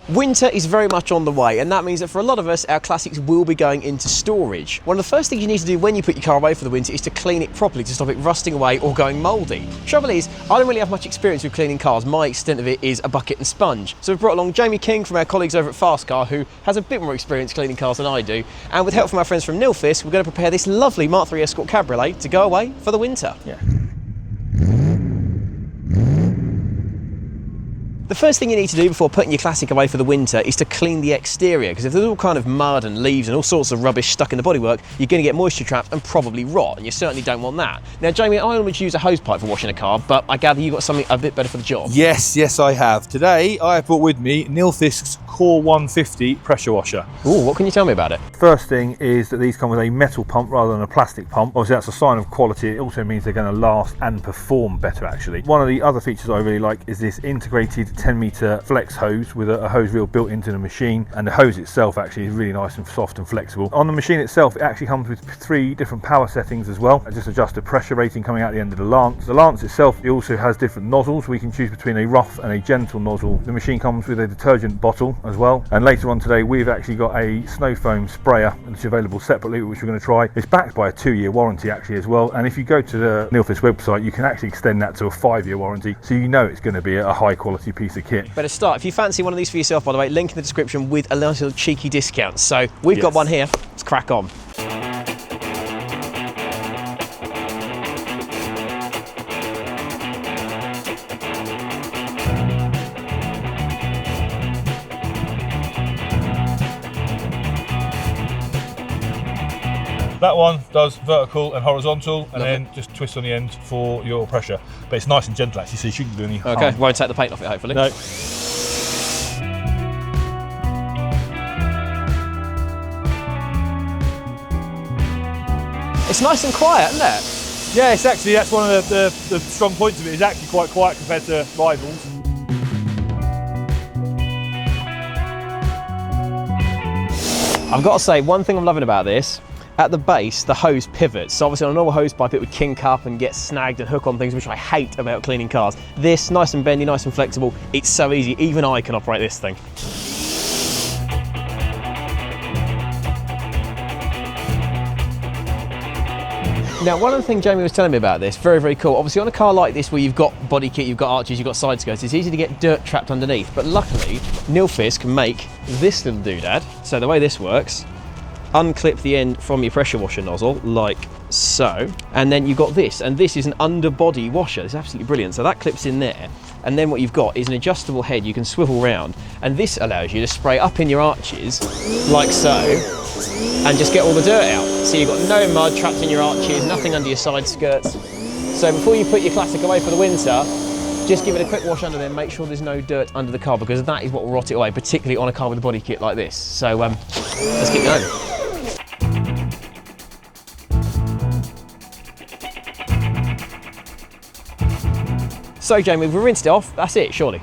Winter is very much on the way, and that means that for a lot of us, our classics will be going into storage. One of the first things you need to do when you put your car away for the winter is to clean it properly to stop it rusting away or going mouldy. Trouble is, I don't really have much experience with cleaning cars. My extent of it is a bucket and sponge. So we've brought along Jamie King from our colleagues over at Fast Car, who has a bit more experience cleaning cars than I do. And with help from our friends from Nilfisk, we're going to prepare this lovely Mk3 Escort Cabriolet to go away for the winter. Yeah. The first thing you need to do before putting your classic away for the winter is to clean the exterior, because if there's all kind of mud and leaves and all sorts of rubbish stuck in the bodywork, you're going to get moisture trapped and probably rot, and you certainly don't want that. Now, Jamie, I always use a hose pipe for washing a car, but I gather you've got something a bit better for the job. Yes, I have. Today, I have brought with me Nilfisk's Core 150 pressure washer. Ooh, what can you tell me about it? First thing is that these come with a metal pump rather than a plastic pump. Obviously, that's a sign of quality. It also means they're going to last and perform better, actually. One of the other features I really like is this integrated 10-meter flex hose with a hose reel built into the machine, and the hose itself actually is really nice and soft and flexible. On the machine itself, it actually comes with 3 different power settings as well. I just adjust the pressure rating coming out the end of the lance. The lance itself, it also has different nozzles. We can choose between a rough and a gentle nozzle. The machine comes with a detergent bottle as well, and later on today we've actually got a snow foam sprayer that's available separately, which we're going to try. It's backed by a 2-year warranty actually as well, and if you go to the Nilfisk website, you can actually extend that to a 5-year warranty, so you know it's going to be a high quality piece of kit. Better start. If you fancy one of these for yourself, by the way, link in the description with a little cheeky discount. So we've got one here. Let's crack on. That one does vertical and horizontal, and then just twist on the end for your pressure. But it's nice and gentle actually, so you shouldn't do any harm. Okay, won't take the paint off it, hopefully. No. It's nice and quiet, isn't it? Yeah, it's actually, that's one of the strong points of it. It's actually quite quiet compared to rivals. I've got to say, one thing I'm loving about this, at the base, the hose pivots. So obviously on a normal hose pipe, it would kink up and get snagged and hook on things, which I hate about cleaning cars. This, nice and bendy, nice and flexible. It's so easy, even I can operate this thing. Now, one of the things Jamie was telling me about this, very, very cool. Obviously, on a car like this where you've got body kit, you've got arches, you've got side skirts, it's easy to get dirt trapped underneath. But luckily, Nilfisk make this little doodad. So the way this works, unclip the end from your pressure washer nozzle, like so. And then you've got this, and this is an underbody washer. It's absolutely brilliant. So that clips in there. And then what you've got is an adjustable head you can swivel round. And this allows you to spray up in your arches, like so, and just get all the dirt out. So you've got no mud trapped in your arches, nothing under your side skirts. So before you put your classic away for the winter, just give it a quick wash under there, make sure there's no dirt under the car, because that is what will rot it away, particularly on a car with a body kit like this. So let's keep going. So Jamie, we've rinsed it off, that's it, surely?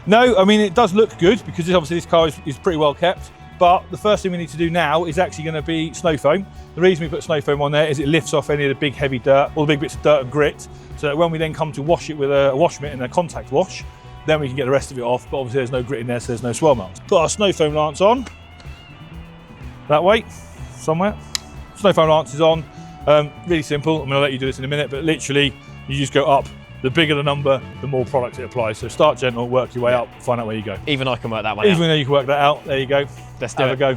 No, I mean, it does look good because obviously this car is pretty well kept. But the first thing we need to do now is actually going to be snow foam. The reason we put snow foam on there is it lifts off any of the big heavy dirt, all the big bits of dirt and grit, so that when we then come to wash it with a wash mitt and a contact wash, then we can get the rest of it off. But obviously there's no grit in there, so there's no swirl marks. Put our snow foam lance on, that way, somewhere. Snow foam lance is on, really simple. I'm going to let you do this in a minute, but literally you just go up. The bigger the number, the more product it applies. So start gentle, work your way up, find out where you go. Even I can work that one out. Even though you can work that out, there you go. Let's do it. Have a go.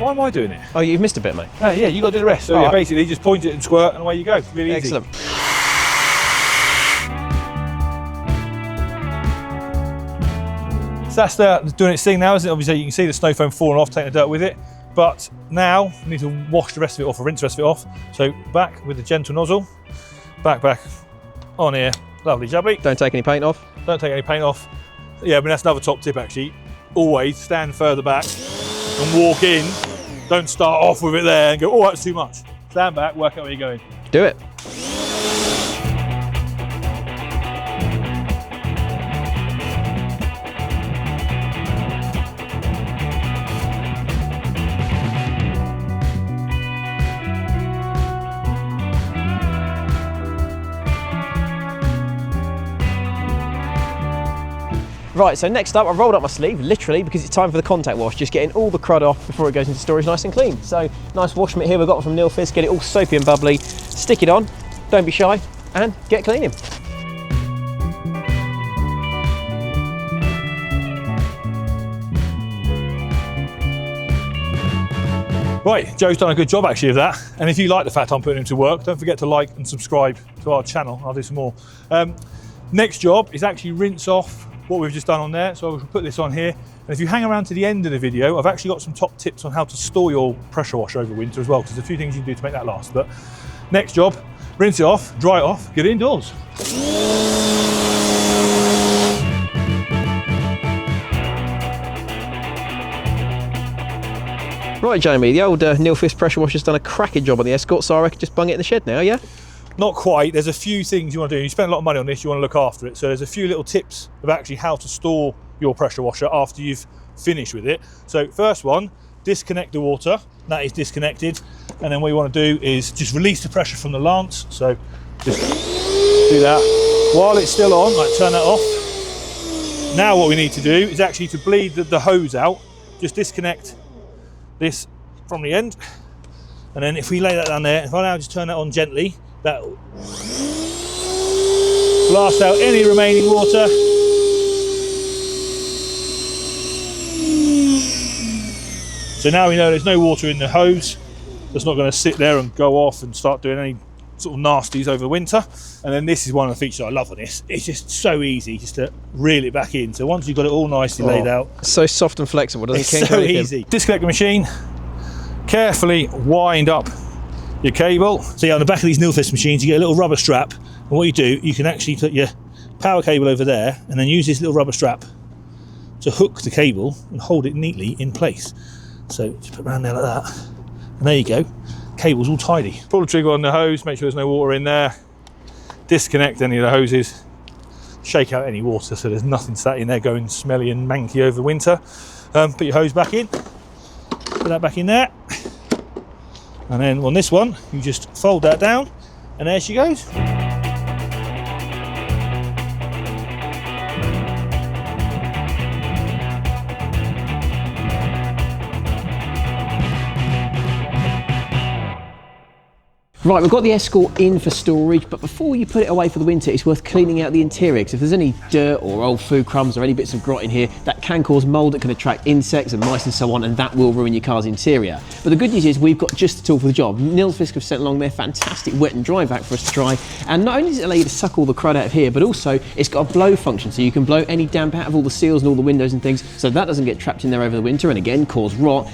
Why am I doing it? Oh, you've missed a bit, mate. Yeah, you've got to do the rest. So yeah, basically just point it and squirt and away you go. Really easy. Excellent. So that's doing its thing now, isn't it? Obviously you can see the snow foam falling off, taking the dirt with it. But now we need to wash the rest of it off, or rinse the rest of it off. So back with the gentle nozzle, back on here, lovely jubbly. Don't take any paint off. Don't take any paint off. Yeah, I mean that's another top tip actually. Always stand further back and walk in. Don't start off with it there and go, oh, that's too much. Stand back, work out where you're going. Do it. Right, so next up, I've rolled up my sleeve, literally, because it's time for the contact wash, just getting all the crud off before it goes into storage nice and clean. So, nice wash mitt here we've got from Nilfisk, get it all soapy and bubbly, stick it on, don't be shy, and get cleaning. Right, Joe's done a good job actually of that. And if you like the fact I'm putting him to work, don't forget to like and subscribe to our channel. I'll do some more. Next job is actually rinse off what we've just done on there. So I'll put this on here. And if you hang around to the end of the video, I've actually got some top tips on how to store your pressure washer over winter as well, because there's a few things you can do to make that last. But next job, rinse it off, dry it off, get it indoors. Right, Jamie, the old Nilfisk pressure washer's done a cracking job on the Escort, so I reckon just bung it in the shed now, yeah? Not quite. There's a few things you want to do. You spend a lot of money on this, you want to look after it. So there's a few little tips of actually how to store your pressure washer after you've finished with it. So first one, disconnect the water. That is disconnected. And then what you want to do is just release the pressure from the lance. So just do that. While it's still on, like turn that off. Now what we need to do is actually to bleed the hose out, just disconnect this from the end, and then if we lay that down there, if I now just turn that on gently, that will blast out any remaining water. So now we know there's no water in the hose. That's not going to sit there and go off and start doing any sort of nasties over the winter. And then this is one of the features I love on this. It's just so easy just to reel it back in. So once you've got it all nicely laid out, so soft and flexible, doesn't it's kink so or anything. easy. Disconnect the machine, carefully wind up your cable. So yeah, on the back of these Nilfisk machines you get a little rubber strap, and what you do, you can actually put your power cable over there and then use this little rubber strap to hook the cable and hold it neatly in place. So just put it around there like that, and there you go. Cable's all tidy. Pull the trigger on the hose, make sure there's no water in there. Disconnect any of the hoses. Shake out any water so there's nothing sat in there going smelly and manky over winter. Put your hose back in. Put that back in there. And then on this one, you just fold that down, and there she goes. Right, we've got the Escort in for storage, but before you put it away for the winter, it's worth cleaning out the interior, because if there's any dirt or old food crumbs or any bits of grot in here, that can cause mould, that can attract insects and mice and so on, and that will ruin your car's interior. But the good news is we've got just the tool for the job. Nilfisk have sent along their fantastic wet and dry vac for us to try, and not only does it allow you to suck all the crud out of here, but also it's got a blow function, so you can blow any damp out of all the seals and all the windows and things, so that doesn't get trapped in there over the winter and again cause rot.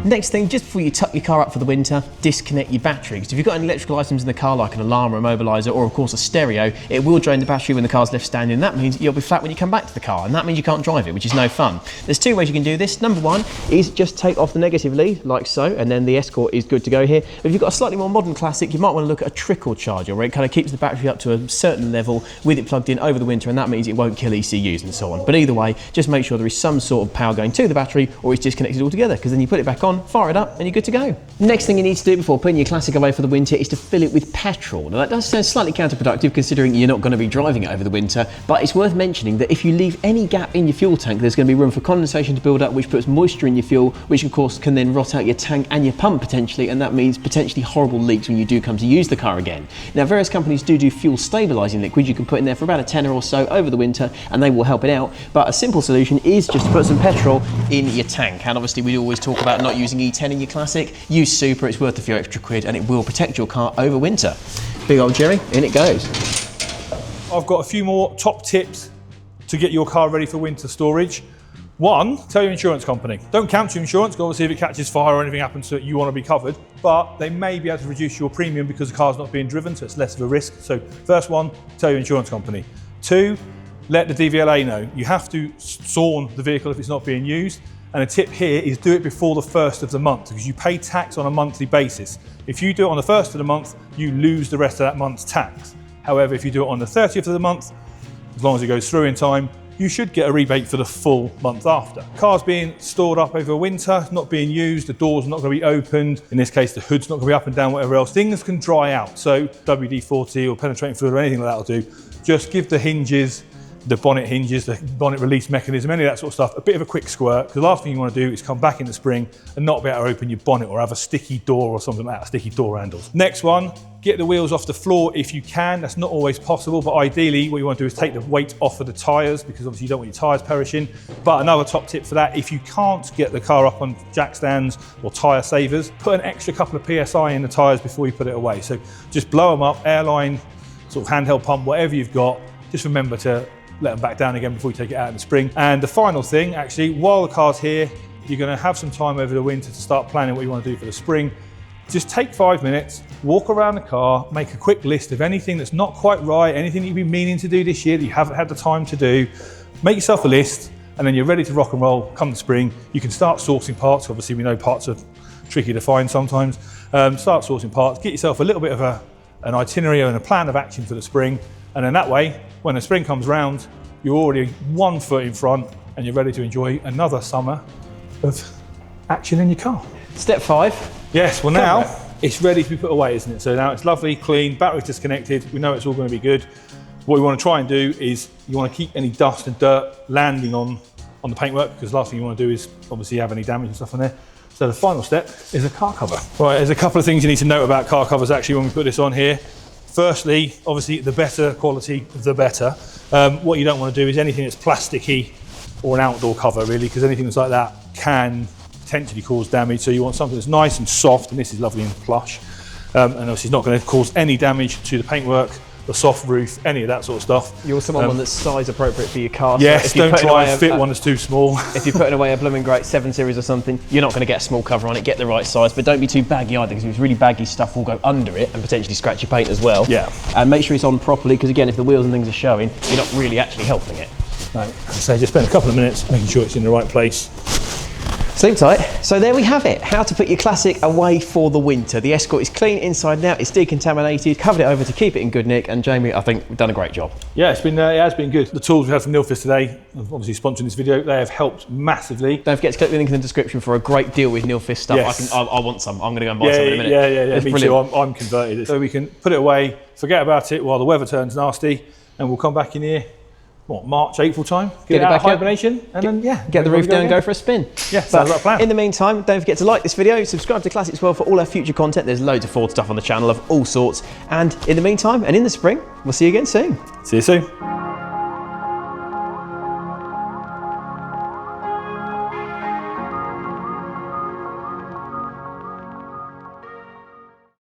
Next thing, just before you tuck your car up for the winter, disconnect your battery. Because if you've got any electrical items in the car, like an alarm or a mobiliser, or of course a stereo, it will drain the battery when the car's left standing. That means you'll be flat when you come back to the car, and that means you can't drive it, which is no fun. There's two ways you can do this. Number one is just take off the negative lead, like so, and then the Escort is good to go here. But if you've got a slightly more modern classic, you might want to look at a trickle charger, where it kind of keeps the battery up to a certain level with it plugged in over the winter, and that means it won't kill ECUs and so on. But either way, just make sure there is some sort of power going to the battery, or it's disconnected altogether, because then you put it back on, fire it up, and you're good to go. Next thing you need to do before putting your classic away for the winter is to fill it with petrol. Now that does sound slightly counterproductive considering you're not going to be driving it over the winter, but it's worth mentioning that if you leave any gap in your fuel tank, there's going to be room for condensation to build up, which puts moisture in your fuel, which of course can then rot out your tank and your pump potentially, and that means potentially horrible leaks when you do come to use the car again. Now various companies do fuel stabilising liquid you can put in there for about a tenner or so over the winter, and they will help it out, but a simple solution is just to put some petrol in your tank. And obviously we always talk about not using E10 in your classic. Use Super, it's worth a few extra quid, and it will protect your car over winter. Big old Jerry, in it goes. I've got a few more top tips to get your car ready for winter storage. One, tell your insurance company. Don't cancel your insurance, because obviously if it catches fire or anything happens to it, you want to be covered, but they may be able to reduce your premium because the car's not being driven, so it's less of a risk. So first one, tell your insurance company. Two, let the DVLA know. You have to sawn the vehicle if it's not being used. And a tip here is do it before the 1st of the month, because you pay tax on a monthly basis. If you do it on the 1st of the month, you lose the rest of that month's tax. However, if you do it on the 30th of the month, as long as it goes through in time, you should get a rebate for the full month after. Car's being stored up over winter, not being used, the door's not going to be opened. In this case, the hood's not going to be up and down, whatever else. Things can dry out. So WD-40 or penetrating fluid or anything like that will do. Just give the hinges, the bonnet hinges, the bonnet release mechanism, any of that sort of stuff, a bit of a quick squirt, because the last thing you want to do is come back in the spring and not be able to open your bonnet or have a sticky door or something like that, sticky door handles. Next one, get the wheels off the floor if you can. That's not always possible, but ideally what you want to do is take the weight off of the tyres, because obviously you don't want your tyres perishing. But another top tip for that, if you can't get the car up on jack stands or tyre savers, put an extra couple of PSI in the tyres before you put it away. So just blow them up, airline, sort of handheld pump, whatever you've got, just remember to let them back down again before you take it out in the spring. And the final thing, actually, while the car's here, you're going to have some time over the winter to start planning what you want to do for the spring. Just take 5 minutes, walk around the car, make a quick list of anything that's not quite right, anything you've been meaning to do this year that you haven't had the time to do. Make yourself a list, and then you're ready to rock and roll come the spring. You can start sourcing parts. Obviously, we know parts are tricky to find sometimes. Start sourcing parts, get yourself a little bit of an itinerary and a plan of action for the spring. And then that way, when the spring comes round, you're already 1 foot in front and you're ready to enjoy another summer of action in your car. Step 5. Yes, well now it's ready to be put away, isn't it? So now it's lovely, clean, battery disconnected. We know it's all going to be good. What we want to try and do is you want to keep any dust and dirt landing on the paintwork, because the last thing you want to do is obviously have any damage and stuff on there. So the final step is a car cover. Right, there's a couple of things you need to note about car covers actually when we put this on here. Firstly, obviously the better quality, the better. What you don't want to do is anything that's plasticky or an outdoor cover really, because anything that's like that can potentially cause damage. So you want something that's nice and soft, and this is lovely and plush. And obviously it's not going to cause any damage to the paintwork, the soft roof, any of that sort of stuff. You also want one that's size appropriate for your car. Yes, so don't try and fit one that's too small. If you're putting away a blooming great 7 Series or something, you're not going to get a small cover on it. Get the right size, but don't be too baggy either, because if it's really baggy, stuff will go under it and potentially scratch your paint as well. Yeah. And make sure it's on properly, because again, if the wheels and things are showing, you're not really actually helping it. No, so just spend a couple of minutes making sure it's in the right place. Sleep tight. So there we have it. How to put your classic away for the winter. The Escort is clean inside and out. It's decontaminated. Covered it over to keep it in good nick. And Jamie, I think we've done a great job. Yeah, it has been good. The tools we had from Nilfisk today, obviously sponsoring this video, they have helped massively. Don't forget to click the link in the description for a great deal with Nilfisk stuff. Yes. I want some. I'm going to go and buy some in a minute. Yeah. Me too. I'm converted. So we can put it away, forget about it while the weather turns nasty, and we'll come back in here. What, March, April time? Get it out of hibernation, and then get the roof down and go for a spin. Yeah, sounds like a plan. In the meantime, don't forget to like this video, subscribe to Classics World for all our future content. There's loads of Ford stuff on the channel of all sorts. And in the meantime, and in the spring, we'll see you again soon. See you soon.